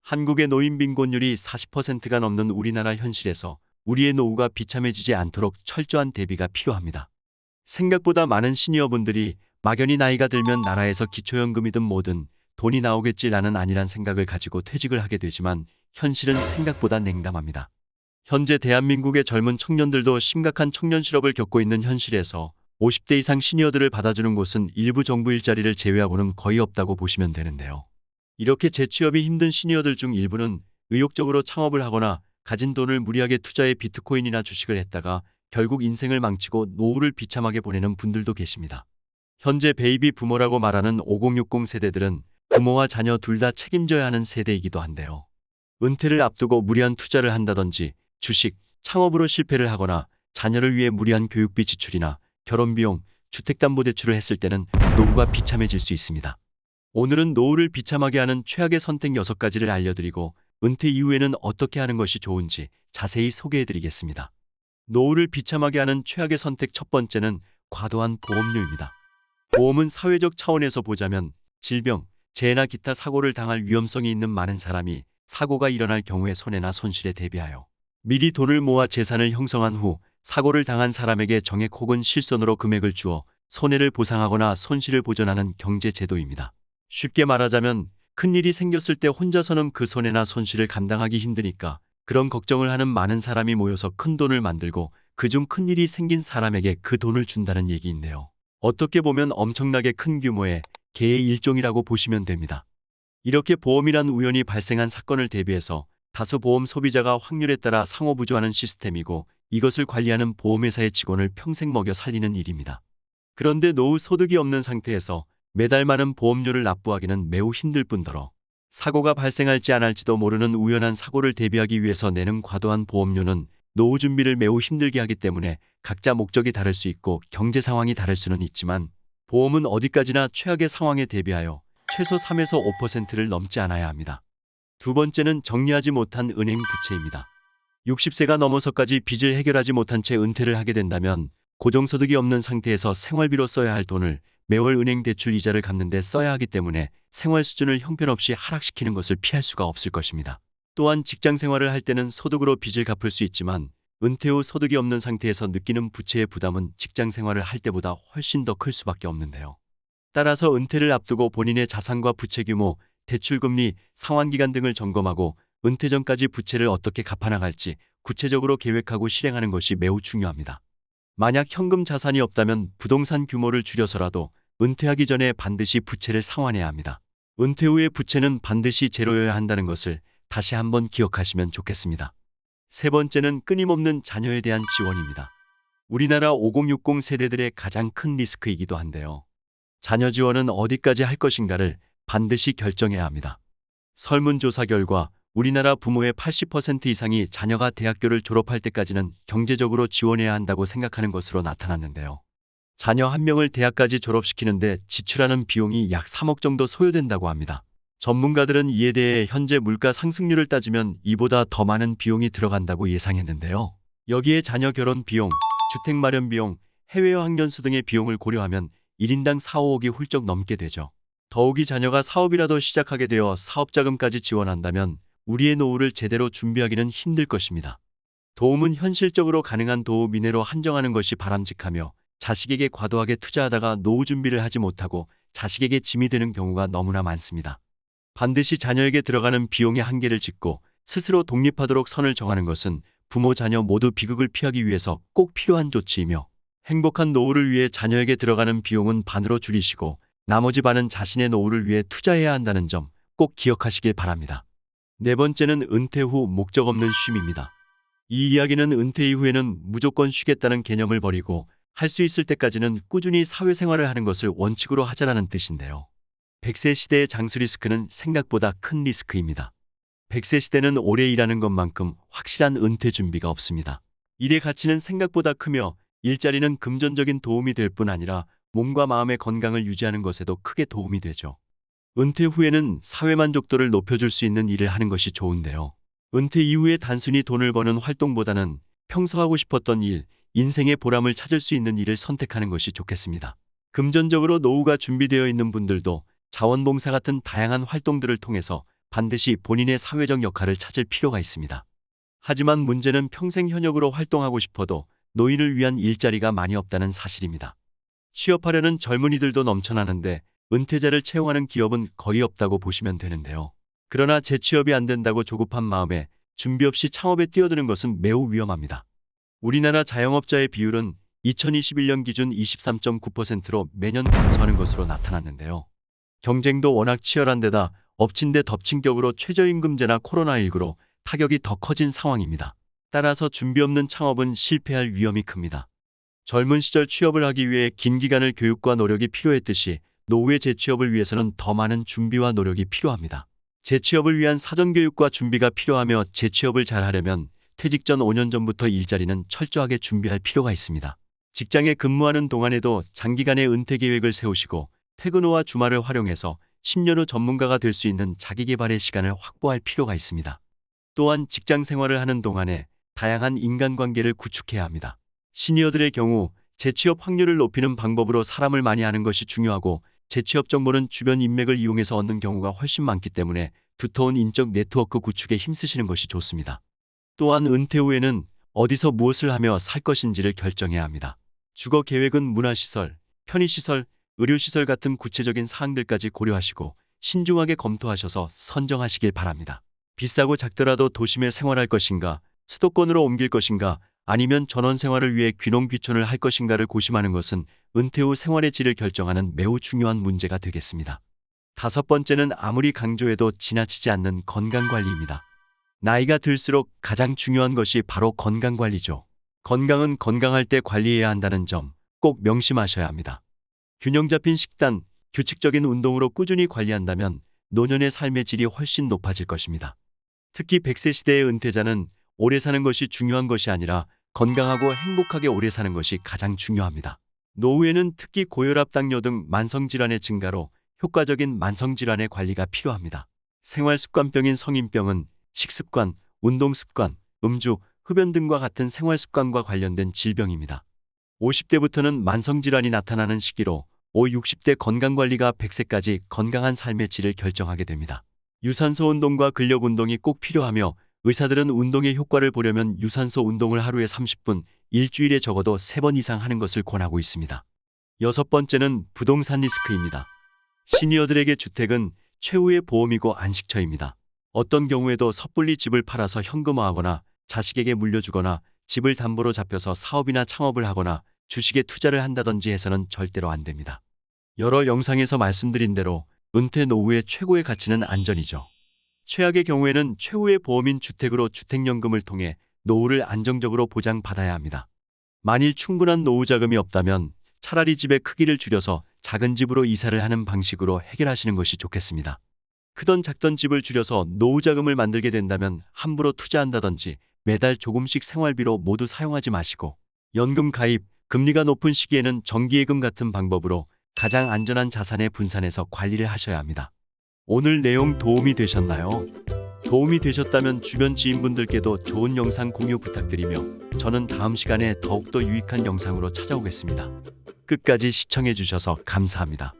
한국의 노인 빈곤율이 40%가 넘는 우리나라 현실에서 우리의 노후가 비참해지지 않도록 철저한 대비가 필요합니다. 생각보다 많은 시니어분들이 막연히 나이가 들면 나라에서 기초연금이든 뭐든 돈이 나오겠지라는 안일한 생각을 가지고 퇴직을 하게 되지만 현실은 생각보다 냉담합니다. 현재 대한민국의 젊은 청년들도 심각한 청년 실업을 겪고 있는 현실에서 50대 이상 시니어들을 받아주는 곳은 일부 정부 일자리를 제외하고는 거의 없다고 보시면 되는데요. 이렇게 재취업이 힘든 시니어들 중 일부는 의욕적으로 창업을 하거나 가진 돈을 무리하게 투자해 비트코인이나 주식을 했다가 결국 인생을 망치고 노후를 비참하게 보내는 분들도 계십니다. 현재 베이비 부모라고 말하는 5060 세대들은 부모와 자녀 둘 다 책임져야 하는 세대이기도 한데요. 은퇴를 앞두고 무리한 투자를 한다든지 주식, 창업으로 실패를 하거나 자녀를 위해 무리한 교육비 지출이나 결혼비용, 주택담보대출을 했을 때는 노후가 비참해질 수 있습니다. 오늘은 노후를 비참하게 하는 최악의 선택 6가지를 알려드리고 은퇴 이후에는 어떻게 하는 것이 좋은지 자세히 소개해드리겠습니다. 노후를 비참하게 하는 최악의 선택 첫 번째는 과도한 보험료입니다. 보험은 사회적 차원에서 보자면 질병, 재해나 기타 사고를 당할 위험성이 있는 많은 사람이 사고가 일어날 경우의 손해나 손실에 대비하여 미리 돈을 모아 재산을 형성한 후 사고를 당한 사람에게 정액 혹은 실손으로 금액을 주어 손해를 보상하거나 손실을 보전하는 경제제도입니다. 쉽게 말하자면 큰일이 생겼을 때 혼자서는 그 손해나 손실을 감당하기 힘드니까 그런 걱정을 하는 많은 사람이 모여서 큰 돈을 만들고 그중 큰일이 생긴 사람에게 그 돈을 준다는 얘기인데요. 어떻게 보면 엄청나게 큰 규모의 개의 일종이라고 보시면 됩니다. 이렇게 보험이란 우연히 발생한 사건을 대비해서 다수 보험 소비자가 확률에 따라 상호부조하는 시스템이고 이것을 관리하는 보험회사의 직원을 평생 먹여 살리는 일입니다. 그런데 노후 소득이 없는 상태에서 매달 많은 보험료를 납부하기는 매우 힘들 뿐더러 사고가 발생할지 안 할지도 모르는 우연한 사고를 대비하기 위해서 내는 과도한 보험료는 노후 준비를 매우 힘들게 하기 때문에 각자 목적이 다를 수 있고 경제 상황이 다를 수는 있지만 보험은 어디까지나 최악의 상황에 대비하여 최소 3에서 5%를 넘지 않아야 합니다. 두 번째는 정리하지 못한 은행 부채입니다. 60세가 넘어서까지 빚을 해결하지 못한 채 은퇴를 하게 된다면 고정소득이 없는 상태에서 생활비로 써야 할 돈을 매월 은행 대출 이자를 갚는 데 써야 하기 때문에 생활 수준을 형편없이 하락시키는 것을 피할 수가 없을 것입니다. 또한 직장 생활을 할 때는 소득으로 빚을 갚을 수 있지만 은퇴 후 소득이 없는 상태에서 느끼는 부채의 부담은 직장 생활을 할 때보다 훨씬 더 클 수밖에 없는데요. 따라서 은퇴를 앞두고 본인의 자산과 부채 규모, 대출 금리, 상환기간 등을 점검하고 은퇴 전까지 부채를 어떻게 갚아나갈지 구체적으로 계획하고 실행하는 것이 매우 중요합니다. 만약 현금 자산이 없다면 부동산 규모를 줄여서라도 은퇴하기 전에 반드시 부채를 상환해야 합니다. 은퇴 후의 부채는 반드시 제로여야 한다는 것을 다시 한번 기억하시면 좋겠습니다. 세 번째는 끊임없는 자녀에 대한 지원입니다. 우리나라 5060 세대들의 가장 큰 리스크이기도 한데요. 자녀 지원은 어디까지 할 것인가를 반드시 결정해야 합니다. 설문조사 결과 우리나라 부모의 80% 이상이 자녀가 대학교를 졸업할 때까지는 경제적으로 지원해야 한다고 생각하는 것으로 나타났는데요. 자녀 한 명을 대학까지 졸업시키는데 지출하는 비용이 약 3억 정도 소요된다고 합니다. 전문가들은 이에 대해 현재 물가 상승률을 따지면 이보다 더 많은 비용이 들어간다고 예상했는데요. 여기에 자녀 결혼 비용, 주택 마련 비용, 해외여행 학연수 등의 비용을 고려하면 1인당 4, 5억이 훌쩍 넘게 되죠. 더욱이 자녀가 사업이라도 시작하게 되어 사업자금까지 지원한다면 우리의 노후를 제대로 준비하기는 힘들 것입니다. 도움은 현실적으로 가능한 도움 이내로 한정하는 것이 바람직하며 자식에게 과도하게 투자하다가 노후 준비를 하지 못하고 자식에게 짐이 되는 경우가 너무나 많습니다. 반드시 자녀에게 들어가는 비용의 한계를 짓고 스스로 독립하도록 선을 정하는 것은 부모 자녀 모두 비극을 피하기 위해서 꼭 필요한 조치이며 행복한 노후를 위해 자녀에게 들어가는 비용은 반으로 줄이시고 나머지 반은 자신의 노후를 위해 투자해야 한다는 점 꼭 기억하시길 바랍니다. 네 번째는 은퇴 후 목적 없는 쉼입니다. 이 이야기는 은퇴 이후에는 무조건 쉬겠다는 개념을 버리고 할 수 있을 때까지는 꾸준히 사회생활을 하는 것을 원칙으로 하자라는 뜻인데요. 100세 시대의 장수 리스크는 생각보다 큰 리스크입니다. 100세 시대는 오래 일하는 것만큼 확실한 은퇴 준비가 없습니다. 일의 가치는 생각보다 크며 일자리는 금전적인 도움이 될 뿐 아니라 몸과 마음의 건강을 유지하는 것에도 크게 도움이 되죠. 은퇴 후에는 사회 만족도를 높여줄 수 있는 일을 하는 것이 좋은데요. 은퇴 이후에 단순히 돈을 버는 활동보다는 평소 하고 싶었던 일, 인생의 보람을 찾을 수 있는 일을 선택하는 것이 좋겠습니다. 금전적으로 노후가 준비되어 있는 분들도 자원봉사 같은 다양한 활동들을 통해서 반드시 본인의 사회적 역할을 찾을 필요가 있습니다. 하지만 문제는 평생 현역으로 활동하고 싶어도 노인을 위한 일자리가 많이 없다는 사실입니다. 취업하려는 젊은이들도 넘쳐나는데 은퇴자를 채용하는 기업은 거의 없다고 보시면 되는데요. 그러나 재취업이 안 된다고 조급한 마음에 준비 없이 창업에 뛰어드는 것은 매우 위험합니다. 우리나라 자영업자의 비율은 2021년 기준 23.9%로 매년 감소하는 것으로 나타났는데요. 경쟁도 워낙 치열한 데다 엎친 데 덮친 격으로 최저임금제나 코로나19로 타격이 더 커진 상황입니다. 따라서 준비 없는 창업은 실패할 위험이 큽니다. 젊은 시절 취업을 하기 위해 긴 기간을 교육과 노력이 필요했듯이 노후의 재취업을 위해서는 더 많은 준비와 노력이 필요합니다. 재취업을 위한 사전교육과 준비가 필요하며 재취업을 잘하려면 퇴직 전 5년 전부터 일자리는 철저하게 준비할 필요가 있습니다. 직장에 근무하는 동안에도 장기간의 은퇴 계획을 세우시고 퇴근 후와 주말을 활용해서 10년 후 전문가가 될 수 있는 자기계발의 시간을 확보할 필요가 있습니다. 또한 직장 생활을 하는 동안에 다양한 인간관계를 구축해야 합니다. 시니어들의 경우 재취업 확률을 높이는 방법으로 사람을 많이 아는 것이 중요하고 재취업 정보는 주변 인맥을 이용해서 얻는 경우가 훨씬 많기 때문에 두터운 인적 네트워크 구축에 힘쓰시는 것이 좋습니다. 또한 은퇴 후에는 어디서 무엇을 하며 살 것인지를 결정해야 합니다. 주거 계획은 문화시설, 편의시설, 의료시설 같은 구체적인 사항들까지 고려하시고 신중하게 검토하셔서 선정하시길 바랍니다. 비싸고 작더라도 도심에 생활할 것인가, 수도권으로 옮길 것인가, 아니면 전원 생활을 위해 귀농귀촌을 할 것인가를 고심하는 것은 은퇴 후 생활의 질을 결정하는 매우 중요한 문제가 되겠습니다. 다섯 번째는 아무리 강조해도 지나치지 않는 건강관리입니다. 나이가 들수록 가장 중요한 것이 바로 건강관리죠. 건강은 건강할 때 관리해야 한다는 점 꼭 명심하셔야 합니다. 균형 잡힌 식단, 규칙적인 운동으로 꾸준히 관리한다면 노년의 삶의 질이 훨씬 높아질 것입니다. 특히 100세 시대의 은퇴자는 오래 사는 것이 중요한 것이 아니라 건강하고 행복하게 오래 사는 것이 가장 중요합니다. 노후에는 특히 고혈압, 당뇨 등 만성질환의 증가로 효과적인 만성질환의 관리가 필요합니다. 생활습관병인 성인병은 식습관, 운동습관, 음주, 흡연 등과 같은 생활습관과 관련된 질병입니다. 50대부터는 만성질환이 나타나는 시기로 60대 건강관리가 100세까지 건강한 삶의 질을 결정하게 됩니다. 유산소 운동과 근력 운동이 꼭 필요하며 의사들은 운동의 효과를 보려면 유산소 운동을 하루에 30분, 일주일에 적어도 3번 이상 하는 것을 권하고 있습니다. 여섯 번째는 부동산 리스크입니다. 시니어들에게 주택은 최후의 보험이고 안식처입니다. 어떤 경우에도 섣불리 집을 팔아서 현금화하거나 자식에게 물려주거나 집을 담보로 잡혀서 사업이나 창업을 하거나 주식에 투자를 한다든지 해서는 절대로 안 됩니다. 여러 영상에서 말씀드린 대로 은퇴 노후의 최고의 가치는 안전이죠. 최악의 경우에는 최후의 보험인 주택으로 주택연금을 통해 노후를 안정적으로 보장받아야 합니다. 만일 충분한 노후 자금이 없다면 차라리 집의 크기를 줄여서 작은 집으로 이사를 하는 방식으로 해결하시는 것이 좋겠습니다. 크던 작던 집을 줄여서 노후 자금을 만들게 된다면 함부로 투자한다든지 매달 조금씩 생활비로 모두 사용하지 마시고 연금 가입, 금리가 높은 시기에는 정기예금 같은 방법으로 가장 안전한 자산에 분산해서 관리를 하셔야 합니다. 오늘 내용 도움이 되셨나요? 도움이 되셨다면 주변 지인분들께도 좋은 영상 공유 부탁드리며 저는 다음 시간에 더욱더 유익한 영상으로 찾아오겠습니다. 끝까지 시청해 주셔서 감사합니다.